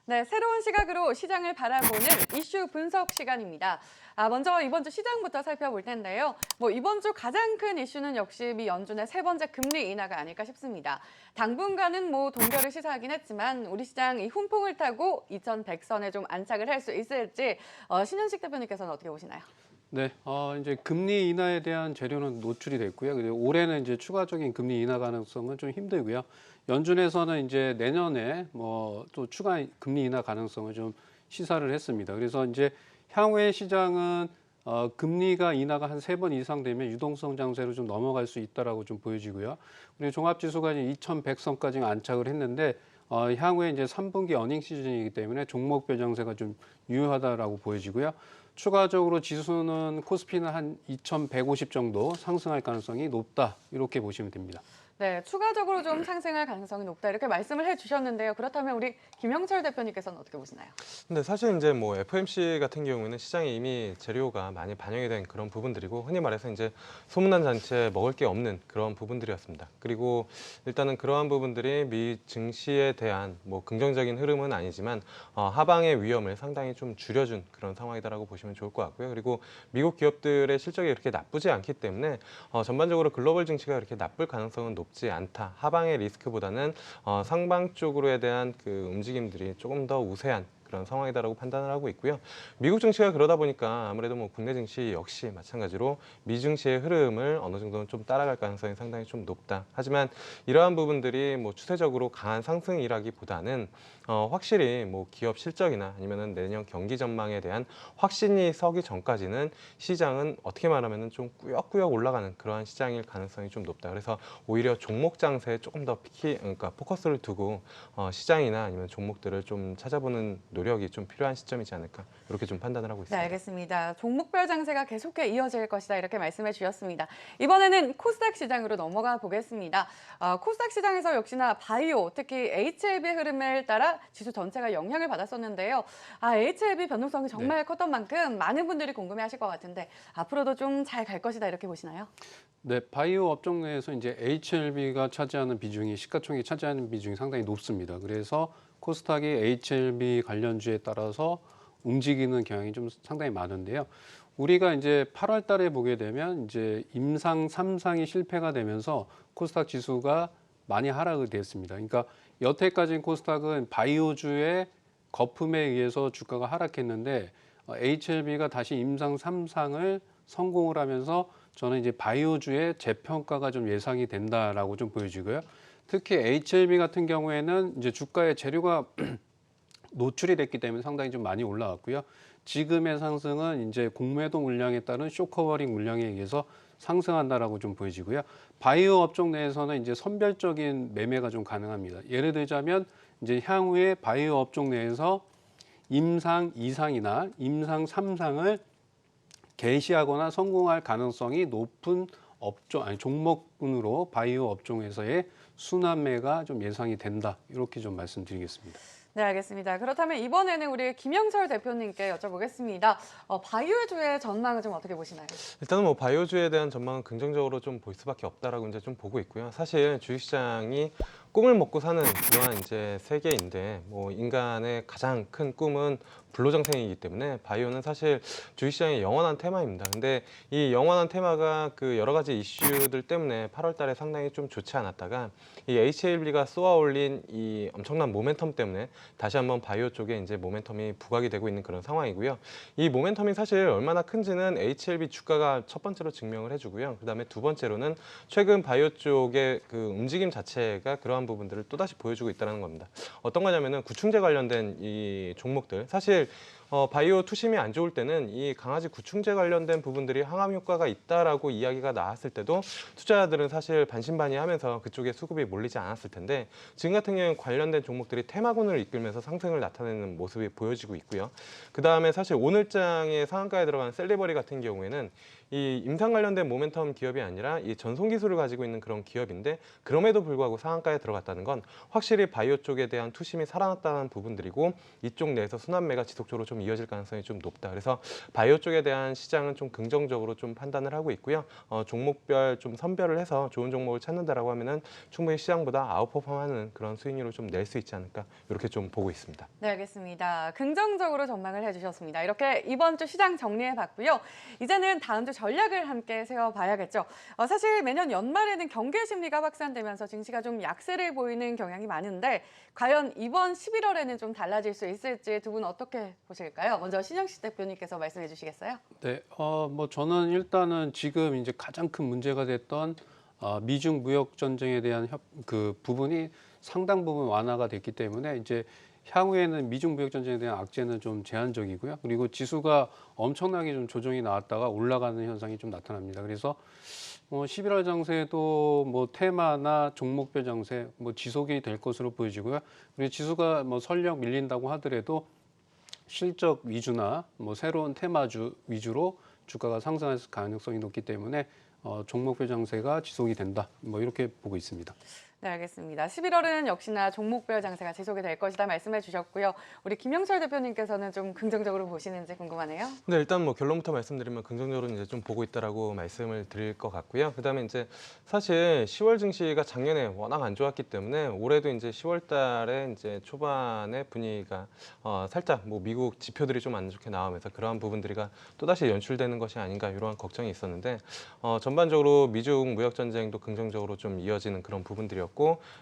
네, 새로운 시각으로 시장을 바라보는 이슈 분석 시간입니다. 먼저 이번 주 시장부터 살펴볼 텐데요. 이번 주 가장 큰 이슈는 역시 미 연준의 세 번째 금리 인하가 아닐까 싶습니다. 당분간은 동결을 시사하긴 했지만 우리 시장 이 훈풍을 타고 2100선에 좀 안착을 할 수 있을지 신현식 대표님께서는 어떻게 보시나요? 네, 이제 금리 인하에 대한 재료는 노출이 됐고요. 그리고 올해는 이제 추가적인 금리 인하 가능성은 좀 힘들고요. 연준에서는 이제 내년에 또 추가 금리 인하 가능성을 좀 시사를 했습니다. 그래서 이제 향후의 시장은 금리가 인하가 한 3번 이상 되면 유동성 장세로 좀 넘어갈 수 있다라고 좀 보여지고요. 그리고 종합지수가 이제 2,100선까지 안착을 했는데 향후에 이제 3분기 어닝 시즌이기 때문에 종목별 장세가 좀 유효하다라고 보여지고요. 추가적으로 지수는 코스피는 한 2,150 정도 상승할 가능성이 높다 이렇게 보시면 됩니다. 네, 추가적으로 좀 상승할 가능성이 높다 이렇게 말씀을 해주셨는데요. 그렇다면 우리 김영철 대표님께서는 어떻게 보시나요? 근데 사실 이제 FOMC 같은 경우에는 시장에 이미 재료가 많이 반영이 된 그런 부분들이고 흔히 말해서 이제 소문난 잔치에 먹을 게 없는 그런 부분들이었습니다. 그리고 일단은 그러한 부분들이 미 증시에 대한 긍정적인 흐름은 아니지만 하방의 위험을 상당히 좀 줄여준 그런 상황이다라고 보시면 좋을 것 같고요. 그리고 미국 기업들의 실적이 그렇게 나쁘지 않기 때문에 전반적으로 글로벌 증시가 그렇게 나쁠 가능성은 높지 않다. 하방의 리스크보다는 상방 쪽으로에 대한 그 움직임들이 조금 더 우세한 그런 상황이다라고 판단을 하고 있고요. 미국 증시가 그러다 보니까 아무래도 국내 증시 역시 마찬가지로 미 증시의 흐름을 어느 정도는 좀 따라갈 가능성이 상당히 좀 높다. 하지만 이러한 부분들이 추세적으로 강한 상승이라기보다는 확실히 기업 실적이나 아니면은 내년 경기 전망에 대한 확신이 서기 전까지는 시장은 어떻게 말하면은 좀 꾸역꾸역 올라가는 그러한 시장일 가능성이 좀 높다. 그래서 오히려 종목 장세에 조금 더 그러니까 포커스를 두고 시장이나 아니면 종목들을 좀 찾아보는 노력이 좀 필요한 시점이지 않을까 이렇게 좀 판단을 하고 네, 있습니다. 알겠습니다. 종목별 장세가 계속해 이어질 것이다 이렇게 말씀해 주셨습니다. 이번에는 코스닥 시장으로 넘어가 보겠습니다. 코스닥 시장에서 역시나 바이오, 특히 HLB 흐름을 따라 지수 전체가 영향을 받았었는데요. HLB 변동성이 정말 컸던 만큼 많은 분들이 궁금해하실 것 같은데 앞으로도 좀 잘 갈 것이다 이렇게 보시나요? 네, 바이오 업종 내에서 이제 HLB가 차지하는 비중이 시가총액이 차지하는 비중이 상당히 높습니다. 그래서 코스닥이 HLB 관련주에 따라서 움직이는 경향이 좀 상당히 많은데요. 우리가 이제 8월 달에 보게 되면 이제 임상 3상이 실패가 되면서 코스닥 지수가 많이 하락이 됐습니다. 그러니까 여태까지 코스닥은 바이오주의 거품에 의해서 주가가 하락했는데 HLB가 다시 임상 3상을 성공을 하면서 저는 이제 바이오주의 재평가가 좀 예상이 된다라고 좀 보여지고요. 특히 HLB 같은 경우에는 이제 주가의 재료가 노출이 됐기 때문에 상당히 좀 많이 올라왔고요. 지금의 상승은 이제 공매도 물량에 따른 쇼커버링 물량에 의해서 상승한다라고 좀 보여지고요. 바이오 업종 내에서는 이제 선별적인 매매가 좀 가능합니다. 예를 들자면 이제 향후에 바이오 업종 내에서 임상 2상이나 임상 3상을 개시하거나 성공할 가능성이 높은 업종, 종목군으로 바이오 업종에서의 순환매가 좀 예상이 된다. 이렇게 좀 말씀드리겠습니다. 네, 알겠습니다. 그렇다면 이번에는 우리 김영철 대표님께 여쭤보겠습니다. 바이오주의 전망은 좀 어떻게 보시나요? 일단은 바이오주에 대한 전망은 긍정적으로 좀 볼 수밖에 없다라고 이제 좀 보고 있고요. 사실 주식시장이 꿈을 먹고 사는 그러한 이제 세계인데 인간의 가장 큰 꿈은 불로장생이기 때문에 바이오는 사실 주식시장의 영원한 테마입니다. 근데 이 영원한 테마가 그 여러 가지 이슈들 때문에 8월 달에 상당히 좀 좋지 않았다가 이 HLB가 쏘아올린 이 엄청난 모멘텀 때문에 다시 한번 바이오 쪽에 이제 모멘텀이 부각이 되고 있는 그런 상황이고요. 이 모멘텀이 사실 얼마나 큰지는 HLB 주가가 첫 번째로 증명을 해주고요. 그다음에 두 번째로는 최근 바이오 쪽의 그 움직임 자체가 그러한 부분들을 또다시 보여주고 있다는 겁니다. 어떤 거냐면은 구충제 관련된 이 종목들 사실 바이오 투심이 안 좋을 때는 이 강아지 구충제 관련된 부분들이 항암 효과가 있다라고 이야기가 나왔을 때도 투자자들은 사실 반신반의하면서 그쪽에 수급이 몰리지 않았을 텐데 지금 같은 경우는 관련된 종목들이 테마군을 이끌면서 상승을 나타내는 모습이 보여지고 있고요. 그 다음에 사실 오늘장의 상한가에 들어간 셀리버리 같은 경우에는 이 임상 관련된 모멘텀 기업이 아니라 이 전송 기술을 가지고 있는 그런 기업인데 그럼에도 불구하고 상한가에 들어갔다는 건 확실히 바이오 쪽에 대한 투심이 살아났다는 부분들이고 이쪽 내에서 순환매가 지속적으로 좀 이어질 가능성이 좀 높다. 그래서 바이오 쪽에 대한 시장은 좀 긍정적으로 좀 판단을 하고 있고요. 종목별 좀 선별을 해서 좋은 종목을 찾는다라고 하면은 충분히 시장보다 아웃퍼폼하는 그런 수익률을 좀 낼 수 있지 않을까 이렇게 좀 보고 있습니다. 네, 알겠습니다. 긍정적으로 전망을 해주셨습니다. 이렇게 이번 주 시장 정리해봤고요. 이제는 다음 주 전략을 함께 세워봐야겠죠. 사실 매년 연말에는 경계 심리가 확산되면서 증시가 좀 약세를 보이는 경향이 많은데 과연 이번 11월에는 좀 달라질 수 있을지 두 분 어떻게 보실까요? 먼저 신영식 대표님께서 말씀해 주시겠어요? 네, 뭐 저는 일단은 지금 이제 가장 큰 문제가 됐던 미중 무역 전쟁에 대한 그 부분이 상당 부분 완화가 됐기 때문에 이제 향후에는 미중 무역 전쟁에 대한 악재는 좀 제한적이고요. 그리고 지수가 엄청나게 좀 조정이 나왔다가 올라가는 현상이 좀 나타납니다. 그래서 11월 장세도 뭐 테마나 종목별 장세 뭐 지속이 될 것으로 보여지고요. 그리고 지수가 뭐 설령 밀린다고 하더라도 실적 위주나 뭐 새로운 테마주 위주로 주가가 상승할 가능성이 높기 때문에 종목별 장세가 지속이 된다. 뭐 이렇게 보고 있습니다. 네, 알겠습니다. 11월은 역시나 종목별 장세가 지속이 될 것이다 말씀해 주셨고요. 우리 김영철 대표님께서는 좀 긍정적으로 보시는지 궁금하네요. 네, 일단 뭐 결론부터 말씀드리면 긍정적으로 이제 좀 보고 있다라고 말씀을 드릴 것 같고요. 그다음에 이제 사실 10월 증시가 작년에 워낙 안 좋았기 때문에 올해도 이제 10월 달에 이제 초반에 분위기가 살짝 뭐 미국 지표들이 좀 안 좋게 나오면서 그러한 부분들이가 또다시 연출되는 것이 아닌가 이러한 걱정이 있었는데 전반적으로 미중 무역 전쟁도 긍정적으로 좀 이어지는 그런 부분들이었고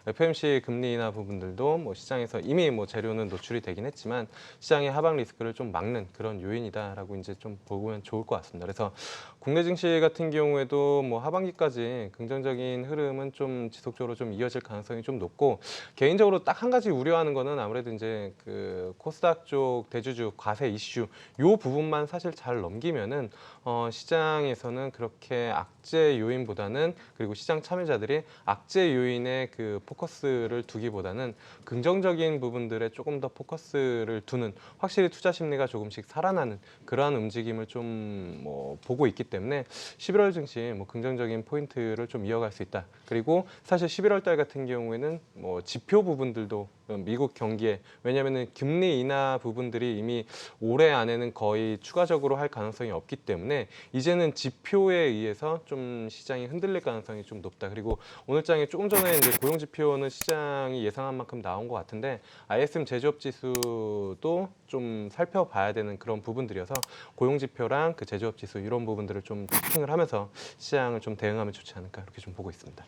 FOMC 금리 인하 부분들도 뭐 시장에서 이미 뭐 재료는 노출이 되긴 했지만 시장의 하방 리스크를 좀 막는 그런 요인이다라고 이제 좀 보면 좋을 것 같습니다. 그래서 국내 증시 같은 경우에도 뭐 하반기까지 긍정적인 흐름은 좀 지속적으로 좀 이어질 가능성이 좀 높고 개인적으로 딱 한 가지 우려하는 거는 아무래도 이제 그 코스닥 쪽 대주주 과세 이슈 요 부분만 사실 잘 넘기면은 시장에서는 그렇게 악재 요인보다는 그리고 시장 참여자들이 악재 요인에 그 포커스를 두기보다는 긍정적인 부분들에 조금 더 포커스를 두는 확실히 투자 심리가 조금씩 살아나는 그러한 움직임을 좀 뭐 보고 있기 때문에 11월 증시 뭐 긍정적인 포인트를 좀 이어갈 수 있다. 그리고 사실 11월 달 같은 경우에는 뭐 지표 부분들도 미국 경기에 왜냐하면은 금리 인하 부분들이 이미 올해 안에는 거의 추가적으로 할 가능성이 없기 때문에 이제는 지표에 의해서 좀 시장이 흔들릴 가능성이 좀 높다. 그리고 오늘 장에 조금 전에 이제 고용 지표는 시장이 예상한 만큼 나온 것 같은데 ISM 제조업 지수도 좀 살펴봐야 되는 그런 부분들이어서 고용 지표랑 그 제조업 지수 이런 부분들을 좀 체킹을 하면서 시장을 좀 대응하면 좋지 않을까 이렇게 좀 보고 있습니다.